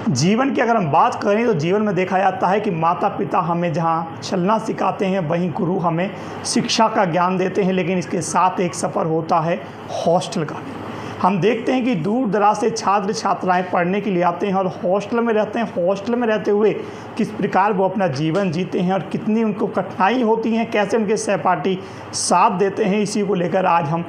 जीवन की अगर हम बात करें तो जीवन में देखा जाता है कि माता पिता हमें जहाँ चलना सिखाते हैं वहीं गुरु हमें शिक्षा का ज्ञान देते हैं, लेकिन इसके साथ एक सफ़र होता है हॉस्टल का भी। हम देखते हैं कि दूर दराज से छात्र छात्राएं पढ़ने के लिए आते हैं और हॉस्टल में रहते हैं। हॉस्टल में रहते हुए किस प्रकार वो अपना जीवन जीते हैं और कितनी उनको कठिनाई होती हैं, कैसे उनके सहपाठी साथ देते हैं, इसी को लेकर आज हम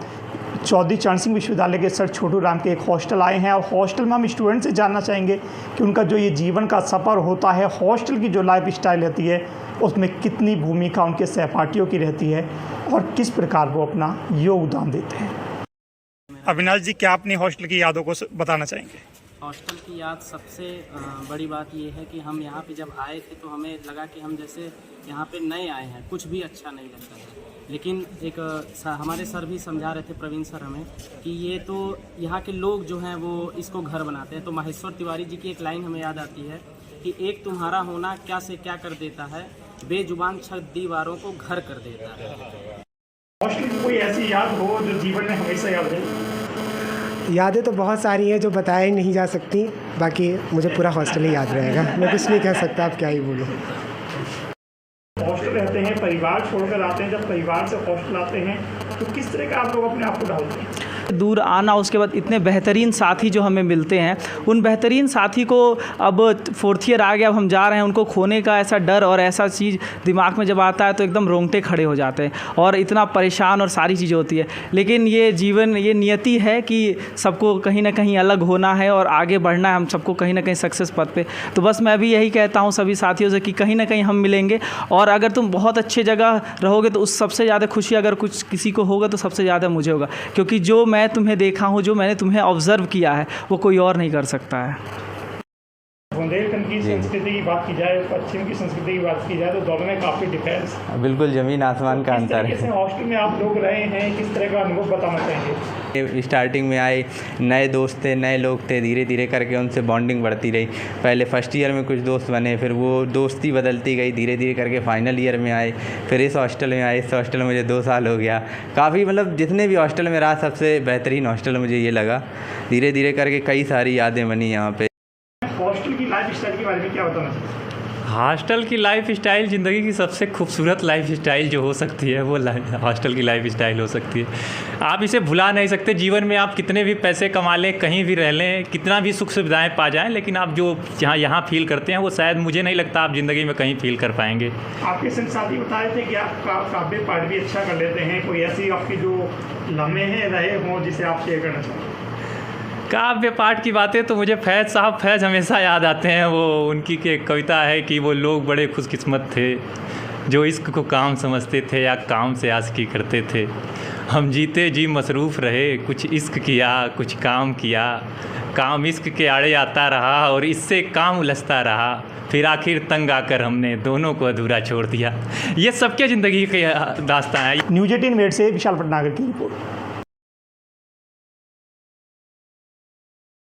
चौधरी चरण सिंह विश्वविद्यालय के सर छोटू राम के एक हॉस्टल आए हैं और हॉस्टल में हम स्टूडेंट से जानना चाहेंगे कि उनका जो ये जीवन का सफ़र होता है, हॉस्टल की जो लाइफ स्टाइल रहती है उसमें कितनी भूमिका उनके सहपाठियों की रहती है और किस प्रकार वो अपना योगदान देते हैं। अविनाश जी, क्या अपनी हॉस्टल की यादों को बताना चाहेंगे? हॉस्टल की याद सबसे बड़ी बात ये है कि हम यहाँ पे जब आए थे तो हमें लगा कि हम जैसे यहाँ पे नए आए हैं, कुछ भी अच्छा नहीं लगता है। लेकिन एक हमारे सर भी समझा रहे थे, प्रवीण सर, हमें कि ये तो यहाँ के लोग जो हैं वो इसको घर बनाते हैं। तो माहेश्वर तिवारी जी की एक लाइन हमें याद आती है कि एक तुम्हारा होना क्या से क्या कर देता है, बेजुबान छत दीवारों को घर कर देता है। हॉस्टल की कोई ऐसी याद हो जो जीवन में हमेशा याद रहे? यादें तो बहुत सारी हैं जो बताया ही नहीं जा सकती, बाकी मुझे पूरा हॉस्टल ही याद रहेगा। मैं कुछ नहीं कह सकता, आप क्या ही बोलूँ। हॉस्टल रहते हैं, परिवार छोड़कर आते हैं, जब परिवार से हॉस्टल आते हैं तो किस तरह का आप लोग अपने आप को डालते हैं? दूर आना, उसके बाद इतने बेहतरीन साथी जो हमें मिलते हैं, उन बेहतरीन साथी को अब 4th ईयर आ गया, अब हम जा रहे हैं, उनको खोने का ऐसा डर और ऐसा चीज़ दिमाग में जब आता है तो एकदम रोंगटे खड़े हो जाते हैं और इतना परेशान और सारी चीज़ें होती है। लेकिन ये जीवन, ये नियति है कि सबको कहीं ना कहीं अलग होना है और आगे बढ़ना है, हम सबको कहीं ना कहीं सक्सेस पथ पे। तो बस मैं भी यही कहता हूँ सभी साथियों से कि कहीं ना कहीं हम मिलेंगे और अगर तुम बहुत अच्छे जगह रहोगे तो उस सबसे ज़्यादा खुशी अगर कुछ किसी को होगा तो सबसे ज़्यादा मुझे होगा, क्योंकि जो मैं तुम्हें देखा हूँ, जो मैंने तुम्हें ऑब्जर्व किया है, वो कोई और नहीं कर सकता है। बुंदेलखंड की संस्कृति की बात की जाए, पश्चिम की संस्कृति की बात की जाए तो दोनों में काफ़ी डिफरेंस, बिल्कुल ज़मीन आसमान का अंतर है। हॉस्टल में आप लोग रहे हैं, किस तरह का अनुभव बताना चाहेंगे? स्टार्टिंग में आए नए दोस्त थे, नए लोग थे, धीरे धीरे करके उनसे बॉन्डिंग बढ़ती रही। पहले फर्स्ट ईयर में कुछ दोस्त बने, फिर वो दोस्ती बदलती गई, धीरे धीरे करके फाइनल ईयर में आए, फिर इस हॉस्टल में आए। इस हॉस्टल में मुझे 2 साल हो गया। काफ़ी मतलब जितने भी हॉस्टल में रहा सबसे बेहतरीन हॉस्टल मुझे ये लगा। धीरे धीरे करके कई सारी यादें बनी यहाँ पे। हॉस्टल की लाइफ स्टाइल के बारे में क्या बताना चाहिए? हॉस्टल की लाइफ स्टाइल ज़िंदगी की सबसे खूबसूरत लाइफ स्टाइल जो हो सकती है वो हॉस्टल की लाइफ स्टाइल हो सकती है। आप इसे भुला नहीं सकते। जीवन में आप कितने भी पैसे कमा लें, कहीं भी रह लें, कितना भी सुख सुविधाएं पा जाएं, लेकिन आप जो यहाँ फील करते हैं वो शायद मुझे नहीं लगता आप ज़िंदगी में कहीं फील कर पाएंगे। आपके संग साथी बता रहे थे कि आप काव्य पाठ भी अच्छा कर लेते हैं। कोई ऐसी आपकी जो लम्हे हैं रहे हों जिसे आप शेयर करना चाहें? काव्य पाठ की बातें तो मुझे फैज़ साहब फैज़ हमेशा याद आते हैं। वो उनकी एक कविता है कि वो लोग बड़े खुशकिस्मत थे जो इश्क को काम समझते थे या काम से आशिकी करते थे। हम जीते जी मसरूफ़ रहे, कुछ इश्क किया कुछ काम किया, काम इश्क के आड़े आता रहा और इससे काम उलझता रहा, फिर आखिर तंग आकर हमने दोनों को अधूरा छोड़ दिया। ये सबके ज़िंदगी की दास्तान है। न्यूज़ 18 से विशाल भटनागर की रिपोर्ट।